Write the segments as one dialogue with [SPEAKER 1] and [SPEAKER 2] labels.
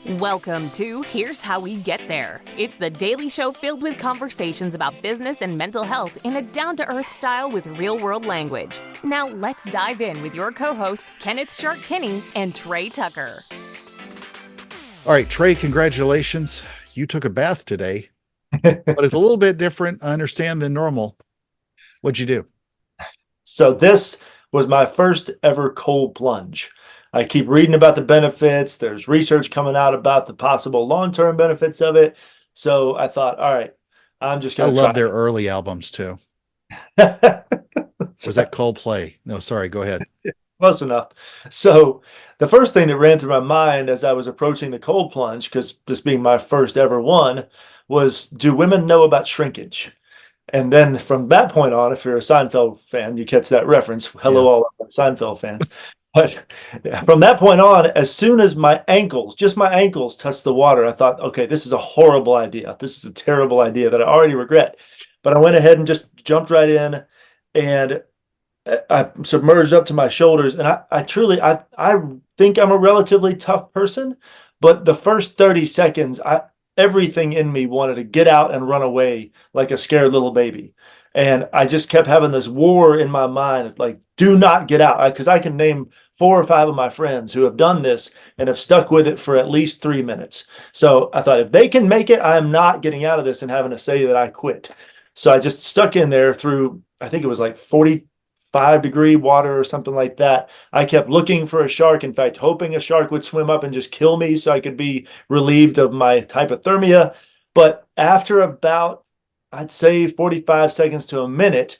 [SPEAKER 1] Welcome to Here's How We Get There. It's the daily show filled with conversations about business and mental health in a down-to-earth style with real-world language. Now let's dive in with your co-hosts, Kenneth Shark Kinney and Trey Tucker.
[SPEAKER 2] All right, Trey, congratulations. You took a bath today, but it's a little bit different, I understand, than normal. What'd you do?
[SPEAKER 3] So this was my first ever cold plunge. I keep reading about the benefits. There's research coming out about the possible long-term benefits of it. So I thought, all right, I'm just
[SPEAKER 2] I
[SPEAKER 3] going to
[SPEAKER 2] love
[SPEAKER 3] try
[SPEAKER 2] their early albums too.
[SPEAKER 3] it.
[SPEAKER 2] Was that Coldplay? No, sorry, go ahead.
[SPEAKER 3] Close enough. So the first thing that ran through my mind as I was approaching the cold plunge, because this being my first ever one, was, do women know about shrinkage? And then from that point on, if you're a Seinfeld fan, you catch that reference. Hello,
[SPEAKER 2] Yeah.
[SPEAKER 3] all our Seinfeld fans. But from that point on, as soon as my ankles, just my ankles, touched the water, I thought, okay, this is a horrible idea. This is a terrible idea that I already regret. But I went ahead and just jumped right in, and I submerged up to my shoulders. And I truly, I think I'm a relatively tough person, but the first 30 seconds, everything in me wanted to get out and run away like a scared little baby. And I just kept having this war in my mind, like, do not get out. Because I can name 4 or 5 of my friends who have done this and have stuck with it for at least 3 minutes. So I thought, if they can make it, I am not getting out of this and having to say that I quit. So I just stuck in there through, I think it was like 45-degree water or something like that. I kept looking for a shark, in fact, hoping a shark would swim up and just kill me so I could be relieved of my hypothermia. But after about, I'd say 45 seconds to a minute,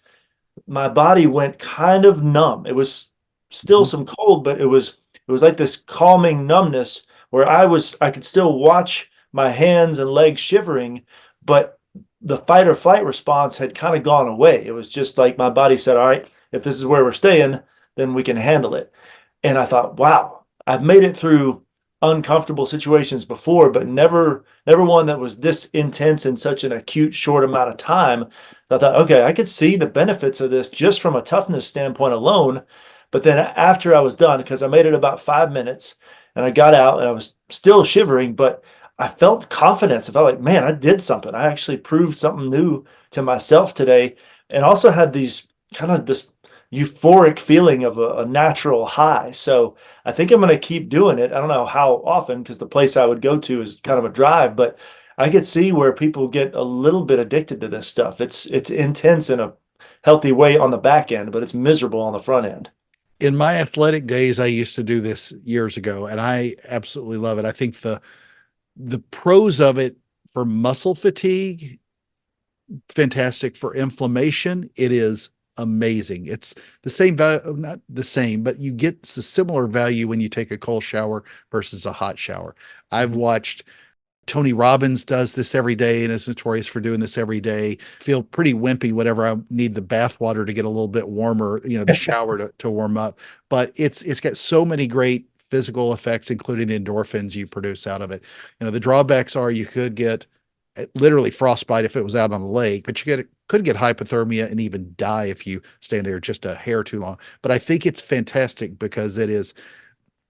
[SPEAKER 3] my body went kind of numb. It was still
[SPEAKER 2] Mhm.
[SPEAKER 3] some cold, but it was like this calming numbness where I could still watch my hands and legs shivering, but the fight or flight response had kind of gone away. It was just like my body said, all right, if this is where we're staying, then we can handle it. And I thought, wow, I've made it through uncomfortable situations before, but never one that was this intense in such an acute short amount of time. I thought, okay, I could see the benefits of this just from a toughness standpoint alone. But then after I was done, because I made it about 5 minutes and I got out and I was still shivering, but I felt confidence. I felt like, man, I did something. I actually proved something new to myself today, and also had these kind of this euphoric feeling of a natural high. So I think I'm going to keep doing it. I don't know how often, because the place I would go to is kind of a drive, but I could see where people get a little bit addicted to this stuff. It's intense in a healthy way on the back end, but it's miserable on the front end.
[SPEAKER 2] In my athletic days, I used to do this years ago, and I absolutely love it. I think the pros of it for muscle fatigue, fantastic. For inflammation, it is amazing. It's the same value, not the same, but you get a similar value when you take a cold shower versus a hot shower. I've
[SPEAKER 3] Mhm.
[SPEAKER 2] watched Tony Robbins does this every day and is notorious for doing this every day. Feel pretty wimpy whenever I need the bath water to get a little bit warmer, the shower to warm up. But it's got so many great physical effects, including the endorphins you produce out of it. The drawbacks are you could get literally frostbite if it was out on the lake, but could get hypothermia and even die if you stay in there just a hair too long. But I think it's fantastic because it is,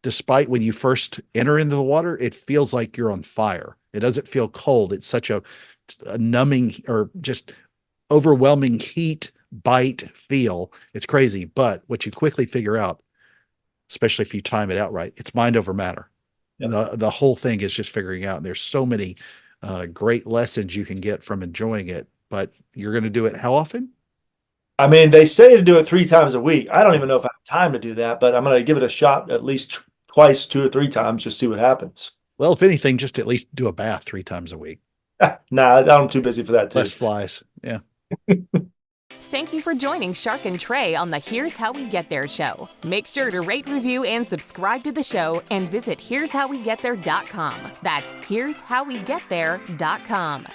[SPEAKER 2] despite when you first enter into the water, it feels like you're on fire. It doesn't feel cold. It's such a numbing or just overwhelming heat bite feel. It's crazy. But what you quickly figure out, especially if you time it out right, it's mind over matter.
[SPEAKER 3] Yep.
[SPEAKER 2] The whole thing is just figuring out. And there's so many great lessons you can get from enjoying it. But you're going to do it how often?
[SPEAKER 3] I mean, they say to do it 3 times a week. I don't even know if I have time to do that, but I'm going to give it a shot at least twice, 2 or 3 times, just see what happens.
[SPEAKER 2] Well, if anything, just at least do a bath 3 times a week.
[SPEAKER 3] Nah, I'm too busy for that too.
[SPEAKER 2] Less flies. Yeah.
[SPEAKER 1] Thank you for joining Shark and Trey on the Here's How We Get There show. Make sure to rate, review, and subscribe to the show and visit here'showwegetthere.com. That's here'showwegetthere.com.